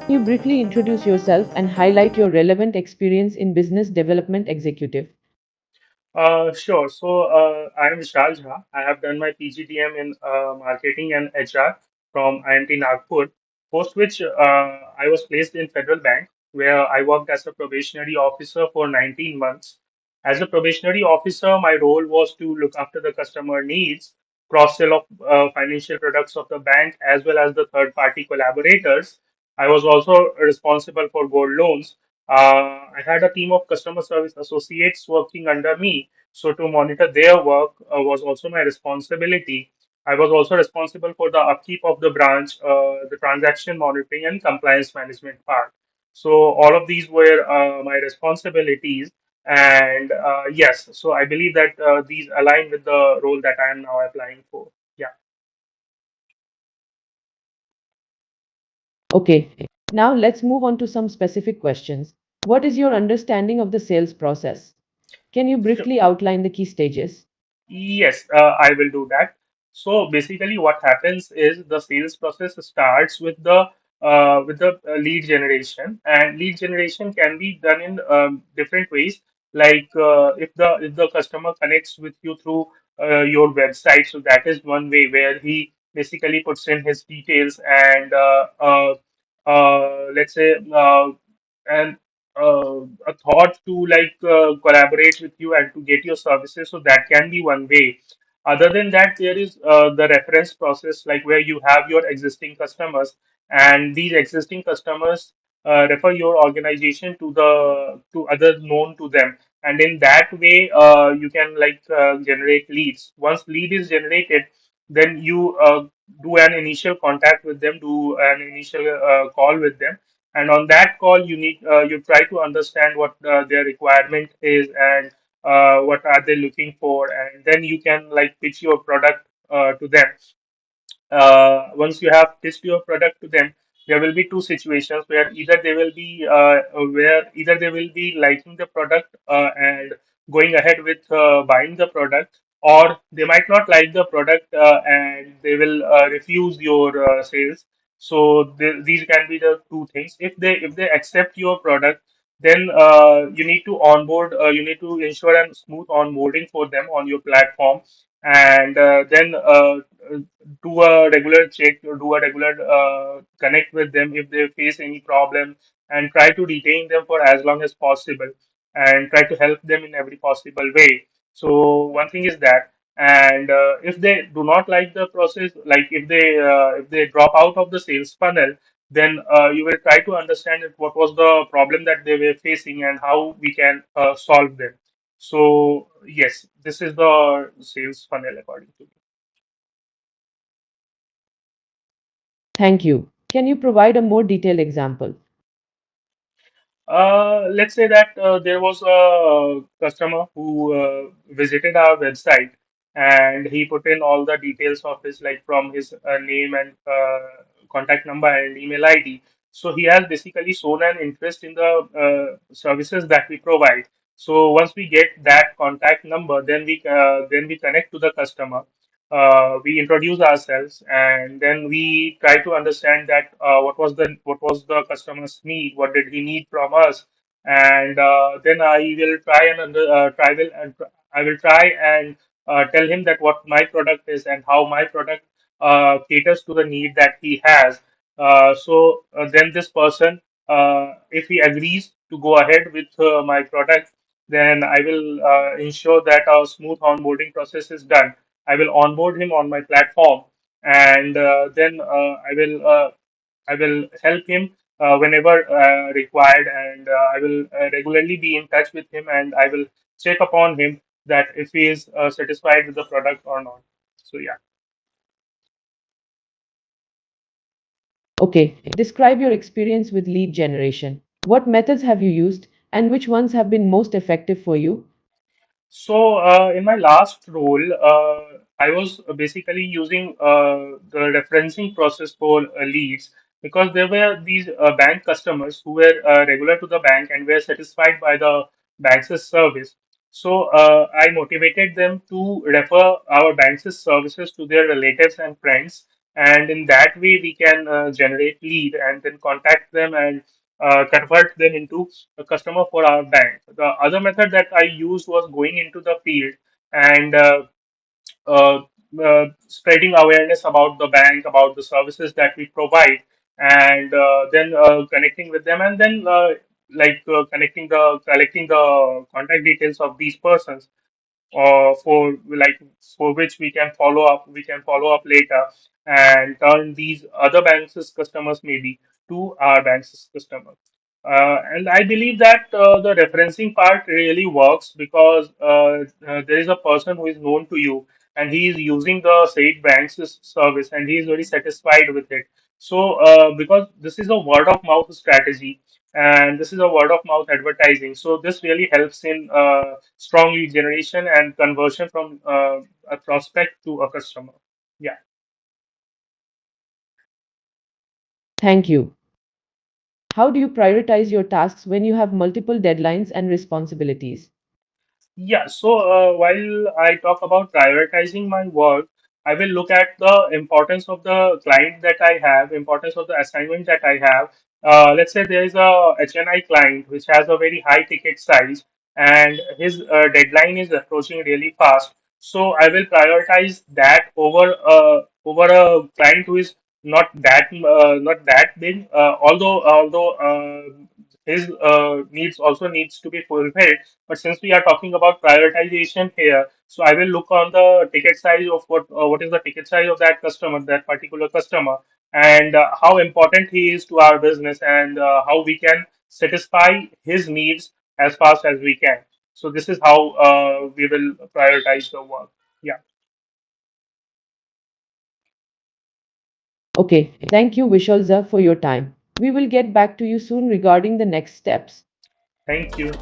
You briefly introduce yourself and highlight your relevant experience in business development executive. Sure. I am Vishal Jha. I have done my PGDM in marketing and HR from IMT Nagpur, post which I was placed in Federal Bank, where I worked as a probationary officer for 19 months. As a probationary officer, my role was to look after the customer needs, cross-sell of financial products of the bank, as well as the third-party collaborators. I was also responsible for gold loans. I had a team of customer service associates working under me, so to monitor their work was also my responsibility. I was also responsible for the upkeep of the branch, the transaction monitoring and compliance management part. So all of these were my responsibilities. And yes, so I believe that these align with the role that I am now applying for. Yeah. Okay, now let's move on to some specific questions. What is your understanding of the sales process? Can you Sure. briefly outline the key stages? Yes, I will do that. So basically, what happens is the sales process starts with the lead generation, and lead generation can be done in different ways. Like if the customer connects with you through your website, so that is one way where he basically puts in his details and let's say and a thought to collaborate with you and to get your services. So that can be one way. Other than that, there is the reference process, like where you have your existing customers, and these existing customers refer your organization to the to others known to them, and in that way, you can generate leads. Once lead is generated, then you do an initial contact with them, do an initial call with them, and on that call you try to understand what their requirement is and what are they looking for, and then you can like pitch your product to them. Once you have pitched your product to them, there will be two situations where either they will be liking the product and going ahead with buying the product, or they might not like the product and they will refuse your sales. So these can be the two things. If they accept your product, then you need to onboard. You need to ensure a smooth onboarding for them on your platform, and then do a regular check or do a regular connect with them if they face any problem, and try to retain them for as long as possible, and try to help them in every possible way. So one thing is that, and if they do not like the process, like if they drop out of the sales funnel, then you will try to understand what was the problem that they were facing and how we can solve them. So yes, this is the sales funnel according to me. Thank you. Can you provide a more detailed example? Let's say that there was a customer who visited our website, and he put in all the details of his, like from his name and contact number and email ID. So he has basically shown an interest in the services that we provide. So once we get that contact number, then we connect to the customer. We introduce ourselves, and then we try to understand that what was the customer's need, what did he need from us, and then I will try and tell him that what my product is and how my product caters to the need that he has. Then this person, if he agrees to go ahead with my product, then I will ensure that a smooth onboarding process is done. I will onboard him on my platform, and then I will help him whenever required, and I will regularly be in touch with him, and I will check upon him that if he is satisfied with the product or not. So yeah. Okay, describe your experience with lead generation. What methods have you used, and which ones have been most effective for you? In my last role, I was basically using the referencing process for leads, because there were these bank customers who were regular to the bank and were satisfied by the bank's service. So, I motivated them to refer our bank's services to their relatives and friends, and in that way we can generate lead and then contact them and convert them into a customer for our bank. The other method that I used was going into the field and uh, spreading awareness about the bank, about the services that we provide, and then connecting with them, and then collecting the contact details of these persons for which we can follow up later and turn these other banks' customers maybe to our bank's customers. And I believe that the referencing part really works because there is a person who is known to you and he is using the said bank's service and he is very satisfied with it. So, because this is a word of mouth strategy and this is a word of mouth advertising, so this really helps in strong lead generation and conversion from a prospect to a customer. Yeah. Thank you. How do you prioritize your tasks when you have multiple deadlines and responsibilities? Yeah, so while I talk about prioritizing my work, I will look at the importance of the client that I have, importance of the assignment that I have. Let's say there is a HNI client which has a very high ticket size and his deadline is approaching really fast. So I will prioritize that over a client who is not that big. Although his needs also needs to be fulfilled, but since we are talking about prioritization here, so I will look on the ticket size of what is the ticket size of that customer, that particular customer, and how important he is to our business, and how we can satisfy his needs as fast as we can. So this is how we will prioritize the work. Yeah. Okay, thank you, Vishalza, for your time. We will get back to you soon regarding the next steps. Thank you.